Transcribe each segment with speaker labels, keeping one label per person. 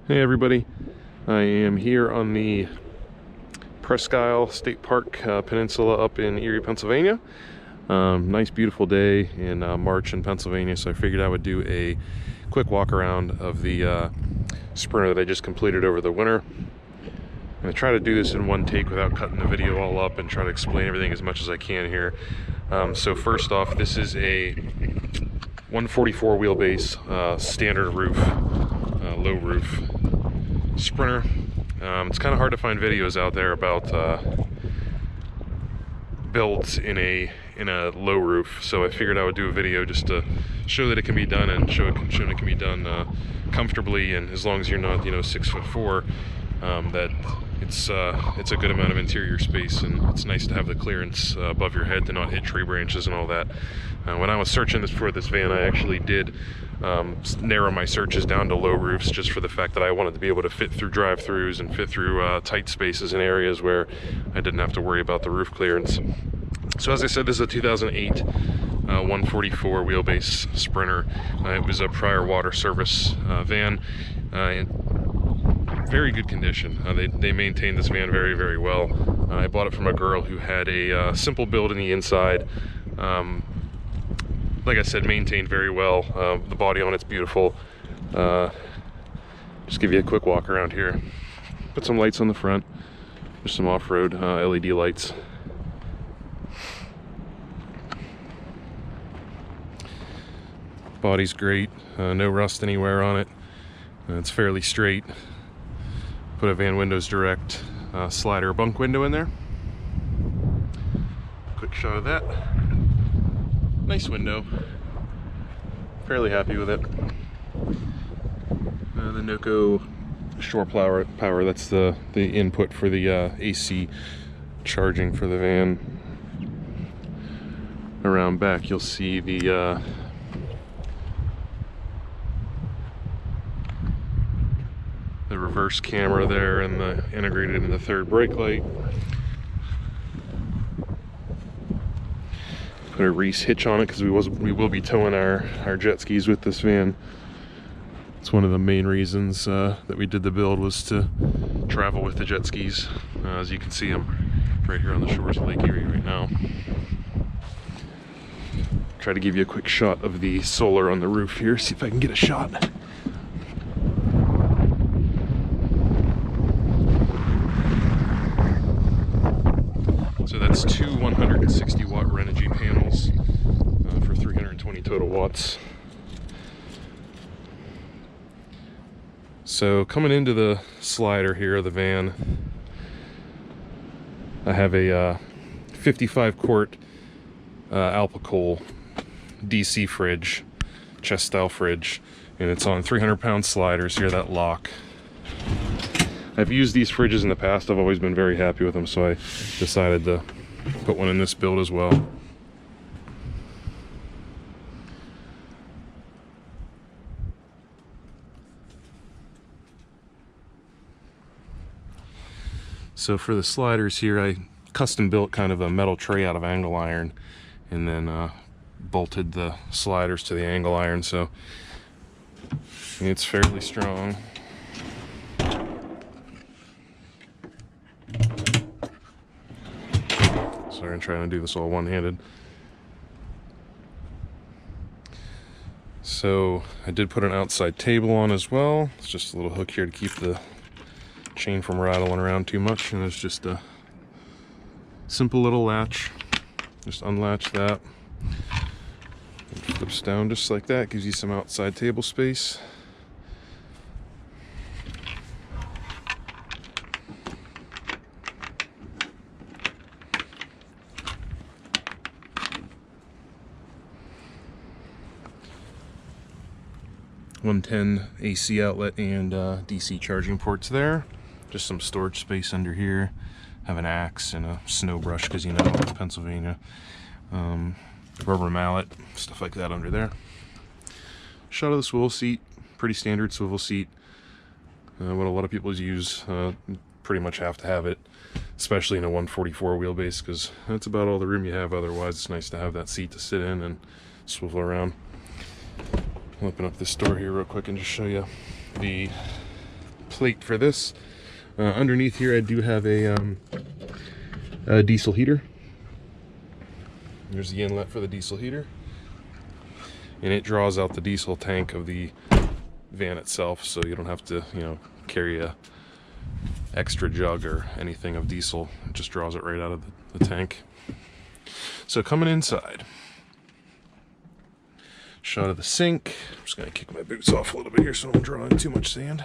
Speaker 1: Hey everybody, I am here on the Presque Isle State Park Peninsula up in Erie, Pennsylvania. Nice beautiful day in March in Pennsylvania, so I figured I would do a quick walk around of the Sprinter that I just completed over the winter. I'm going to try to do this in one take without cutting the video all up and try to explain everything as much as I can here. So first off, this is a 144 wheelbase, standard roof, low roof Sprinter. It's kind of hard to find videos out there about builds in a low roof, so I figured I would do a video just to show that it can be done and show it can be done comfortably, and as long as you're not 6'4", that it's a good amount of interior space, and it's nice to have the clearance above your head to not hit tree branches and all that. When I was searching for this van, I actually did narrow my searches down to low roofs, just for the fact that I wanted to be able to fit through drive-throughs and fit through tight spaces in areas where I didn't have to worry about the roof clearance. So as I said, this is a 2008 144 wheelbase Sprinter. It was a prior water service van. Very good condition. They maintained this van very, very well. I bought it from a girl who had a simple build in the inside. Like I said, maintained very well. The body on it's beautiful. Just give you a quick walk around here. Put some lights on the front. There's some off-road LED lights. Body's great. No rust anywhere on it. It's fairly straight. Put a van windows direct slider bunk window in there. Quick shot of that. Nice window. Fairly happy with it. The Noco shore power, that's the input for the AC charging for the van. Around back you'll see the reverse camera there, and the integrated in the third brake light. Put a Reese hitch on it because we will be towing our jet skis with this van. It's one of the main reasons that we did the build, was to travel with the jet skis. As you can see, I'm right here on the shores of Lake Erie right now. Try to give you a quick shot of the solar on the roof here, see if I can get a shot. So that's two 160 watt Renogy panels for 320 total watts. So coming into the slider here of the van, I have a 55 quart Alpacol DC fridge, chest style fridge, and it's on 300-pound sliders here that lock. I've used these fridges in the past. I've always been very happy with them, so I decided to put one in this build as well. So for the sliders here, I custom built kind of a metal tray out of angle iron, and then bolted the sliders to the angle iron, so it's fairly strong. Sorry, I'm trying to do this all one-handed. So I did put an outside table on as well. It's just a little hook here to keep the chain from rattling around too much, and it's just a simple little latch. Just unlatch that. It flips down just like that, gives you some outside table space. .110 AC outlet and DC charging ports there. Just some storage space under here. Have an axe and a snow brush, because it's Pennsylvania. Rubber mallet, stuff like that under there. Shot of the swivel seat, pretty standard swivel seat. What a lot of people use, pretty much have to have it, especially in a 144 wheelbase, because that's about all the room you have. Otherwise, it's nice to have that seat to sit in and swivel around. I'll open up this door here real quick and just show you the plate for this. Underneath here I do have a diesel heater. There's the inlet for the diesel heater. And it draws out the diesel tank of the van itself, so you don't have to, you know, carry a extra jug or anything of diesel. It just draws it right out of the tank. So coming inside, shot of the sink. I'm just gonna kick my boots off a little bit here so I don't draw in too much sand.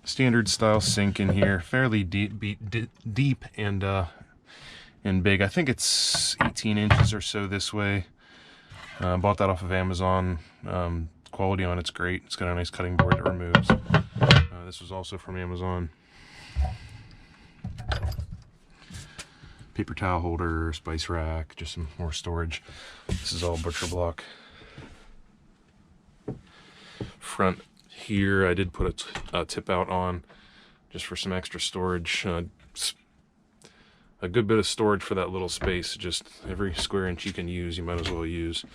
Speaker 1: Standard style sink in here, fairly deep and big. I think it's 18 inches or so this way. Bought that off of Amazon. Quality on it's great. It's got a nice cutting board that removes. This was also from Amazon. Paper towel holder, spice rack, just some more storage. This is all butcher block. Front here, I did put a tip out on just for some extra storage. A good bit of storage for that little space. Just every square inch you can use, you might as well use.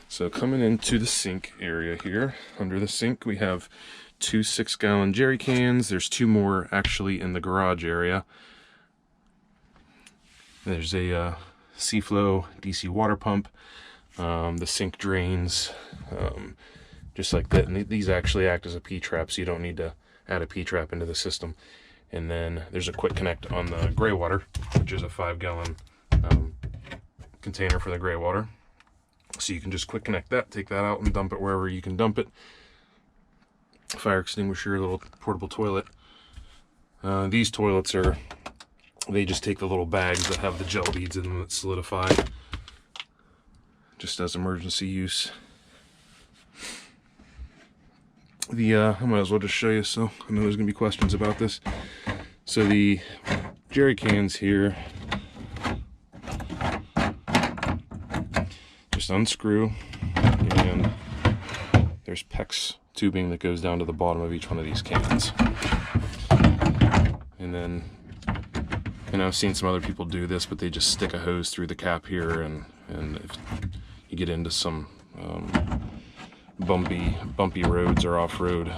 Speaker 1: So coming into the sink area here, under the sink we have 2 6-gallon jerry cans. There's 2 more actually in the garage area. There's a Seaflow DC water pump. The sink drains, just like that. And these actually act as a P-trap, so you don't need to add a P-trap into the system. And then there's a quick connect on the gray water, which is a 5-gallon container for the gray water. So you can just quick connect that, take that out and dump it wherever you can dump it. Fire extinguisher, little portable toilet. These toilets they just take the little bags that have the gel beads in them that solidify, just as emergency use. I might as well just show you, so I know there's gonna be questions about this. So the jerry cans here, just unscrew, and there's PEX tubing that goes down to the bottom of each one of these cans. And then, and I've seen some other people do this, but they just stick a hose through the cap here, and if you get into some bumpy roads or off-road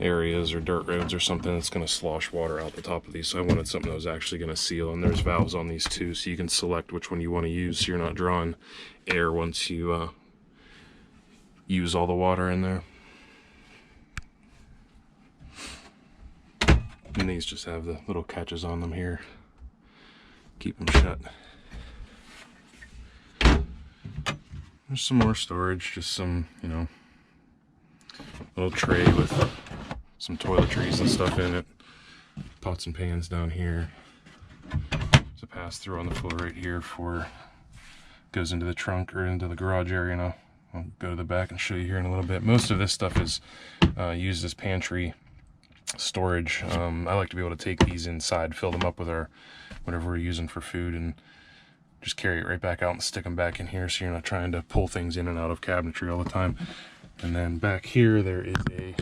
Speaker 1: areas or dirt roads or something, it's going to slosh water out the top of these. So I wanted something that was actually going to seal, and there's valves on these too, so you can select which one you want to use so you're not drawing air once you use all the water in there. And these just have the little catches on them here, keep them shut. There's some more storage, just some, you know, little tray with some toiletries and stuff in it. Pots and pans down here. There's a pass-through on the floor right here goes into the trunk or into the garage area, and I'll go to the back and show you here in a little bit. Most of this stuff is used as pantry storage. I like to be able to take these inside, fill them up with our whatever we're using for food, and just carry it right back out and stick them back in here, so you're not trying to pull things in and out of cabinetry all the time. And then back here there is a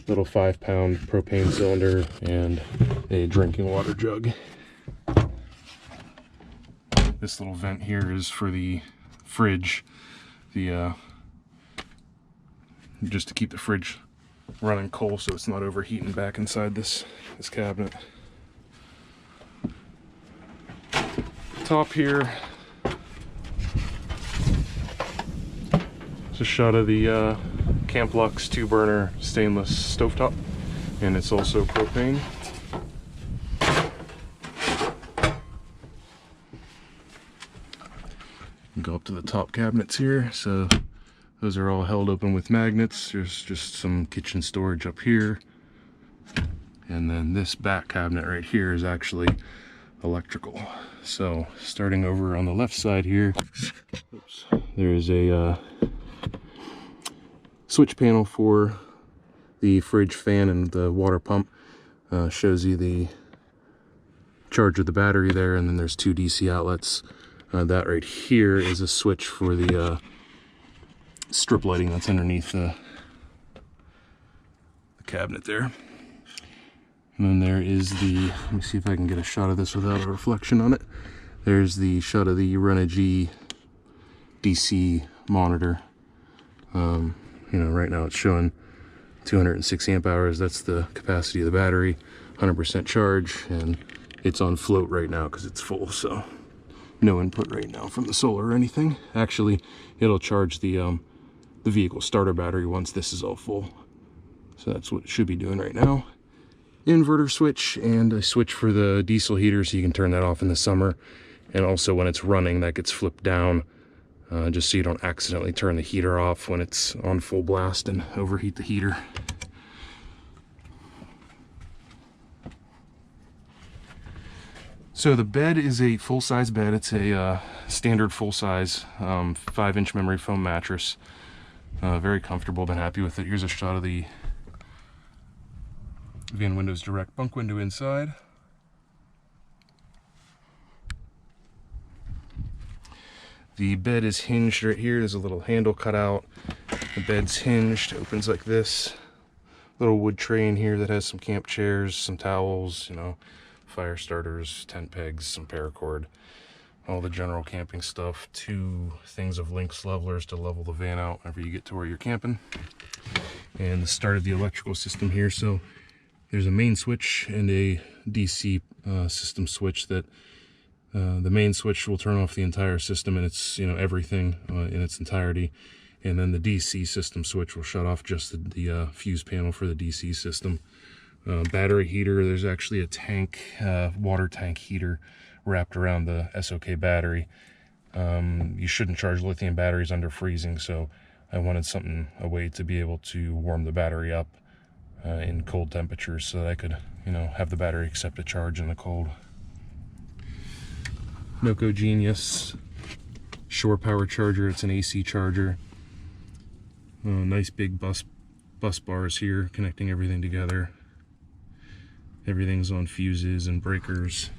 Speaker 1: little 5-pound propane cylinder and a drinking water jug. This little vent here is for the fridge, just to keep the fridge running cold so it's not overheating back inside this cabinet. Top here, it's a shot of the Camp Lux 2-burner stainless stovetop, and it's also propane. Go up to the top cabinets here, so those are all held open with magnets. There's just some kitchen storage up here, and then this back cabinet right here is actually electrical. So starting over on the left side here, oops, there's a switch panel for the fridge fan and the water pump. Shows you the charge of the battery there, and then there's 2 DC outlets. That right here is a switch for the strip lighting that's underneath the cabinet there. And then there is let me see if I can get a shot of this without a reflection on it. There's the shot of the Run G DC monitor. You know, right now it's showing 206 amp hours. That's the capacity of the battery, 100% charge, and it's on float right now because it's full, so no input right now from the solar or anything. Actually, it'll charge the vehicle starter battery once this is all full. So that's what it should be doing right now. Inverter switch and a switch for the diesel heater, so you can turn that off in the summer. And also when it's running, that gets flipped down, just so you don't accidentally turn the heater off when it's on full blast and overheat the heater. So the bed is a full-size bed. It's a standard full-size 5-inch memory foam mattress. Very comfortable, been happy with it. Here's a shot of the Van Windows Direct bunk window inside. The bed is hinged right here. There's a little handle cut out. The bed's hinged, opens like this. Little wood tray in here that has some camp chairs, some towels, you know, fire starters, tent pegs, some paracord, all the general camping stuff. 2 things of Lynx levelers to level the van out whenever you get to where you're camping. And the start of the electrical system here. So there's a main switch and a DC system switch that the main switch will turn off the entire system and it's, you know, everything in its entirety. And then the DC system switch will shut off just the fuse panel for the DC system. Battery heater, there's actually a tank, water tank heater wrapped around the SOK battery. You shouldn't charge lithium batteries under freezing, so I wanted a way to be able to warm the battery up in cold temperatures so that I could, you know, have the battery accept a charge in the cold. Noco Genius shore power charger. It's an AC charger. Nice big bus bars here connecting everything together. Everything's on fuses and breakers.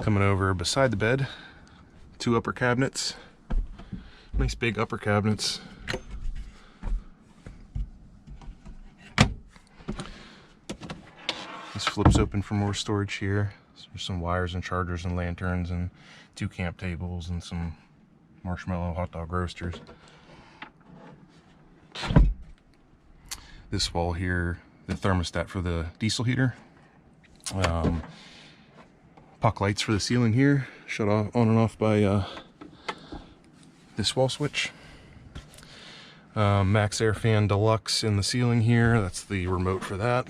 Speaker 1: Coming over beside the bed, 2 upper cabinets. Nice big upper cabinets. This flips open for more storage here. So there's some wires and chargers and lanterns and 2 camp tables and some marshmallow hot dog roasters. This wall here, the thermostat for the diesel heater. Puck lights for the ceiling here, shut off on and off by this wall switch. Max Air Fan Deluxe in the ceiling here. That's the remote for that.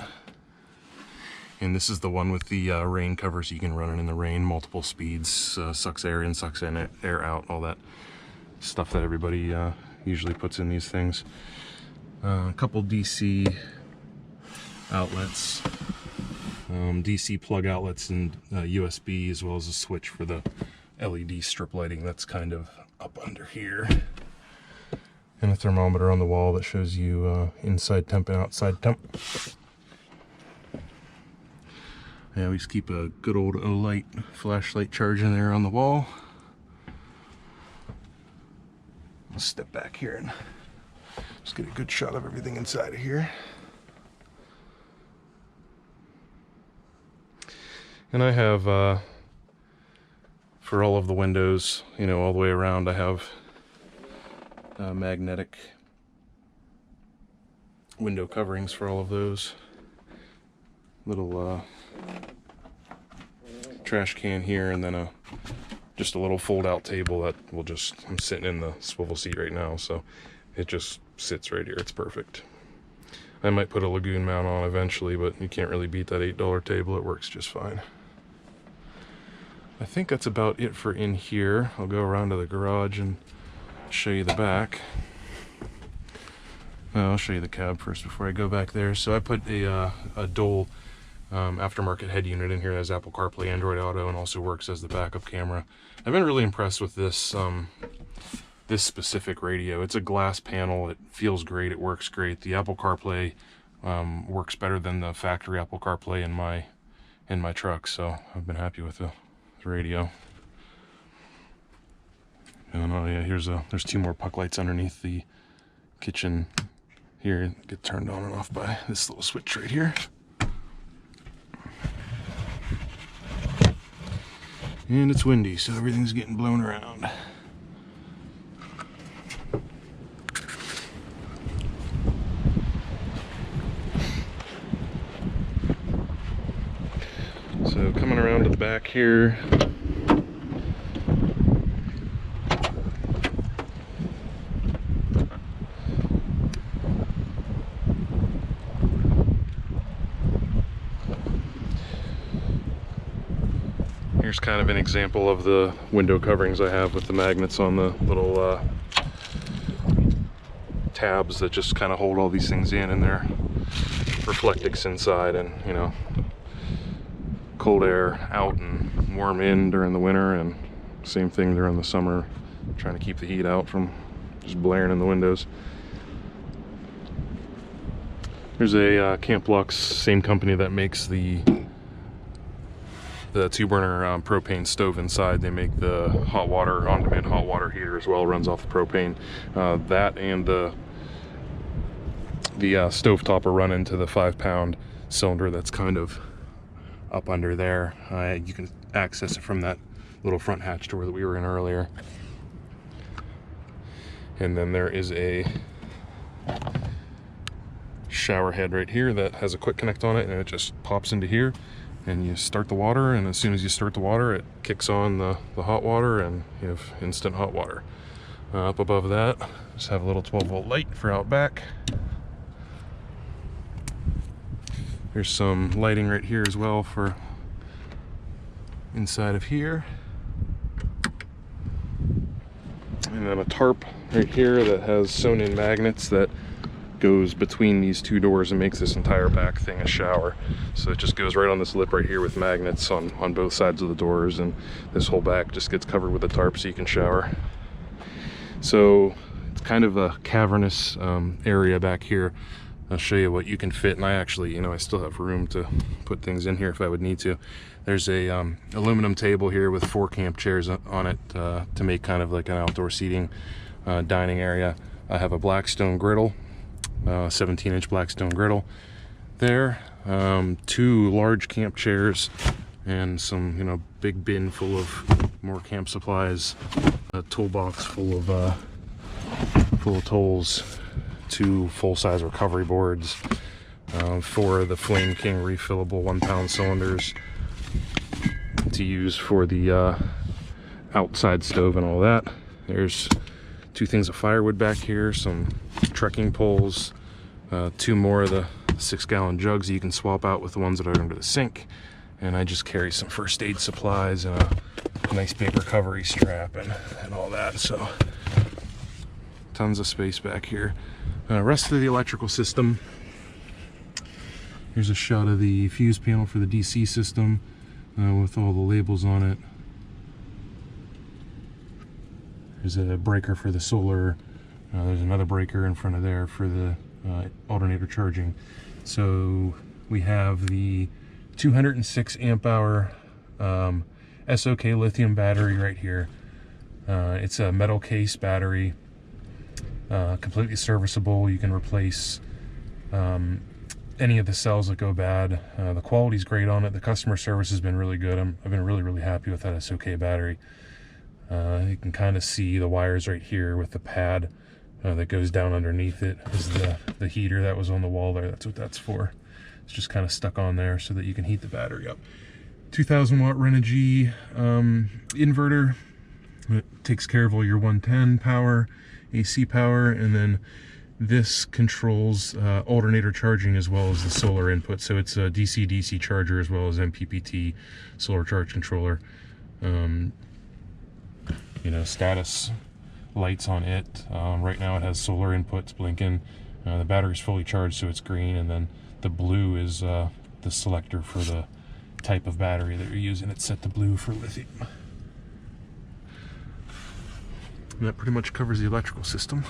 Speaker 1: And this is the one with the rain cover, so you can run it in the rain, multiple speeds, sucks air in, sucks in, air out, all that stuff that everybody usually puts in these things. A couple DC outlets, DC plug outlets and USB, as well as a switch for the LED strip lighting that's kind of up under here. And a thermometer on the wall that shows you inside temp and outside temp. I always keep a good old O-light flashlight charging there on the wall. I'll step back here and just get a good shot of everything inside of here. And I have, for all of the windows, you know, all the way around, I have magnetic window coverings for all of those. Little trash can here, and then just a little fold-out table that will just, I'm sitting in the swivel seat right now, so it just sits right here. It's perfect. I might put a Lagoon mount on eventually, but you can't really beat that $8 table. It works just fine. I think that's about it for in here. I'll go around to the garage and show you the back. I'll show you the cab first before I go back there. So I put a Dole aftermarket head unit in here that has Apple CarPlay, Android Auto, and also works as the backup camera. I've been really impressed with this this specific radio. It's a glass panel. It feels great. It works great. The Apple CarPlay works better than the factory Apple CarPlay in my truck, so I've been happy with the radio. And oh yeah, there's 2 more puck lights underneath the kitchen here, get turned on and off by this little switch right here. And it's windy, so everything's getting blown around. So coming around to the back here, here's kind of an example of the window coverings I have with the magnets on the little tabs that just kind of hold all these things in, and they're reflectix inside, and you know, cold air out and warm in during the winter, and same thing during the summer, trying to keep the heat out from just blaring in the windows. There's a Camp Lux, same company that makes the 2-burner propane stove inside. They make the hot water, on-demand hot water heater as well, runs off the propane. That and the stovetop are run into the 5-pound cylinder that's kind of up under there. You can access it from that little front hatch door that we were in earlier. And then there is a shower head right here that has a quick connect on it, and it just pops into here, and you start the water, and as soon as you start the water, it kicks on the hot water, and you have instant hot water. Up above that, just have a little 12-volt light for out back. There's some lighting right here as well for inside of here. And then a tarp right here that has sewn in magnets that goes between these two doors and makes this entire back thing a shower. So it just goes right on this lip right here with magnets on both sides of the doors, and this whole back just gets covered with a tarp so you can shower. So it's kind of a cavernous area back here. I'll show you what you can fit, and I actually, you know, I still have room to put things in here if I would need to. There's a aluminum table here with 4 camp chairs on it to make kind of like an outdoor seating dining area. I have a Blackstone griddle, 17-inch Blackstone griddle there, 2 large camp chairs, and some, you know, big bin full of more camp supplies, a toolbox full of tools, 2 full-size recovery boards, 4 of the Flame King refillable 1-pound cylinders to use for the outside stove and all that. There's 2 things of firewood back here, some trekking poles, 2 more of the 6-gallon jugs you can swap out with the ones that are under the sink, and I just carry some first aid supplies and a nice paper recovery strap and all that. So tons of space back here. Rest of the electrical system, here's a shot of the fuse panel for the DC system with all the labels on it. There's a breaker for the solar. There's another breaker in front of there for the alternator charging. So we have the 206 amp hour SOK lithium battery right here. It's a metal case battery, completely serviceable. You can replace any of the cells that go bad. The quality's great on it. The customer service has been really good. I've been really happy with that SOK battery. You can kind of see the wires right here with the pad that goes down underneath it is the heater that was on the wall there. That's what that's for. It's just kind of stuck on there so that you can heat the battery up. 2000 watt Renogy inverter. It takes care of all your 110 power, AC power, and then this controls alternator charging as well as the solar input. So it's a DC-DC charger as well as MPPT solar charge controller. You know, status lights on it. Right now it has solar inputs blinking. The battery's fully charged, so it's green, and then the blue is the selector for the type of battery that you're using. It's set to blue for lithium. And that pretty much covers the electrical system.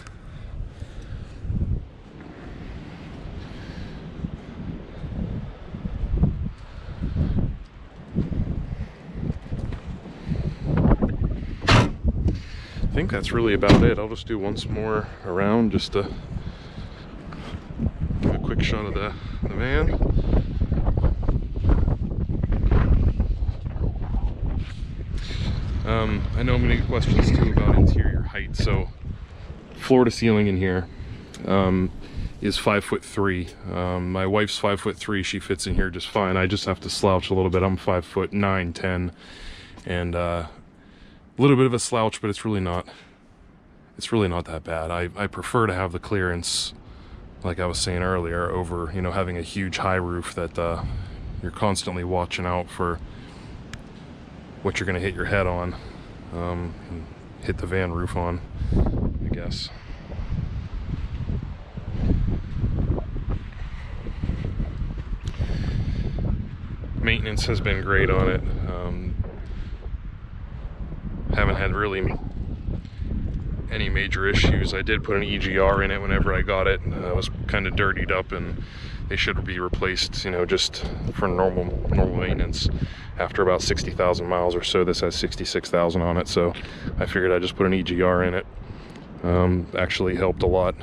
Speaker 1: I think that's really about it. I'll just do once more around just to shot of the van. I know I'm going to get questions too about interior height. So floor to ceiling in here is 5'3". My wife's 5'3". She fits in here just fine. I just have to slouch a little bit. I'm 5'9", 10, and a little bit of a slouch, but it's really not that bad. I prefer to have the clearance, like I was saying earlier, over, you know, having a huge high roof that you're constantly watching out for what you're going to hit your head on, and hit the van roof on, I guess. Maintenance has been great on it. Haven't had really any major issues. I did put an EGR in it whenever I got it. It was kind of dirtied up, and they should be replaced, you know, just for normal maintenance after about 60,000 miles or so. This has 66,000 on it, so I figured I'd just put an EGR in it. Actually helped a lot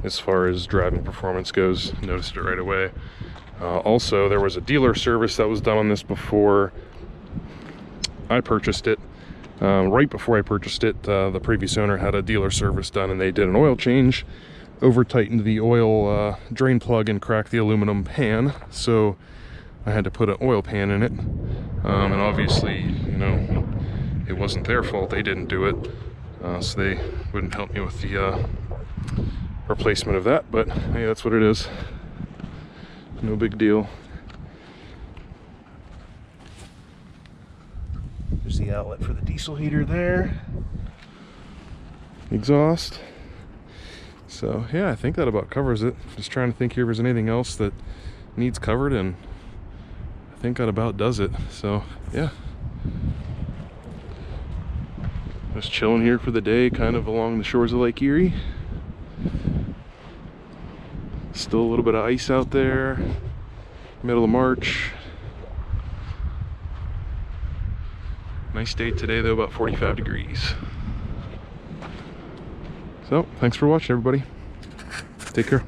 Speaker 1: as far as driving performance goes. Noticed it right away. Also, there was a dealer service that was done on this before I purchased it. Right before I purchased it, the previous owner had a dealer service done, and they did an oil change, over tightened the oil drain plug and cracked the aluminum pan, so I had to put an oil pan in it. And obviously, you know, it wasn't their fault, they didn't do it, so they wouldn't help me with the replacement of that. But hey, that's what it is. No big deal. There's the outlet for the diesel heater there. Exhaust. So yeah, I think that about covers it. Just trying to think here if there's anything else that needs covered, and I think that about does it. So yeah, just chilling here for the day, kind of along the shores of Lake Erie. Still a little bit of ice out there, middle of March. Nice day today though, about 45 degrees. So, thanks for watching, everybody. Take care.